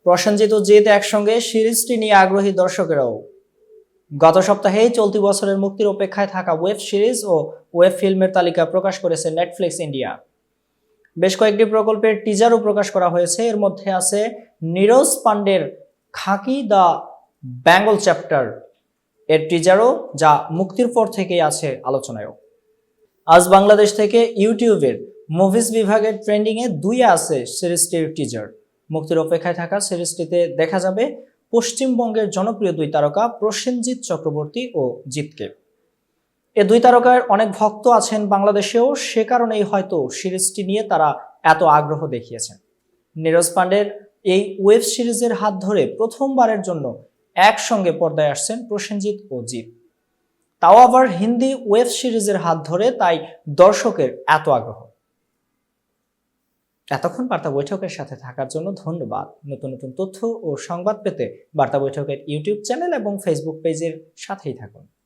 প্রসেনজিৎ ও জিৎ একসঙ্গে সিরিজটি নিয়ে আগ্রহী দর্শকেরাও। গত সপ্তাহেই চলতি বছরের মুক্তির অপেক্ষায় থাকা ওয়েব সিরিজ ও ওয়েব ফিল্মের তালিকা প্রকাশ করেছে নেটফ্লিক্স ইন্ডিয়া। বেশ কয়েকটি প্রকল্পের টিজারও প্রকাশ করা হয়েছে। এর মধ্যে আছে নীরজ পান্ডের খাকি দ্য বেঙ্গল চ্যাপ্টার এর টিজারও, যা মুক্তির পর থেকেই আছে আলোচনায়ও। আজ বাংলাদেশ থেকে ইউটিউবের মুভিজ বিভাগের ট্রেন্ডিংয়ে 2-এ আছে সিরিজটির টিজার। মুক্তির অপেক্ষায় থাকা সিরিজটিতে দেখা যাবে পশ্চিমবঙ্গের জনপ্রিয় 2 তারকা প্রসেনজিৎ চক্রবর্তী ও জিৎকে। এ 2 তারকার অনেক ভক্ত আছেন বাংলাদেশেও, সে কারণেই হয়তো সিরিজটি নিয়ে তারা এত আগ্রহ দেখিয়েছেন। নীরজ পান্ডের এই ওয়েব সিরিজের হাত ধরে প্রথমবারের জন্য একসঙ্গে পর্দায় আসছেন প্রসেনজিৎ ও জিৎ, তাও আবার হিন্দি ওয়েব সিরিজের হাত ধরে, তাই দর্শকের এত আগ্রহ। এতক্ষণ বার্তা বৈঠকের সাথে থাকার জন্য ধন্যবাদ। নতুন নতুন তথ্য ও সংবাদ পেতে বার্তা বৈঠকের ইউটিউব চ্যানেল এবং ফেসবুক পেজের সাথেই থাকুন।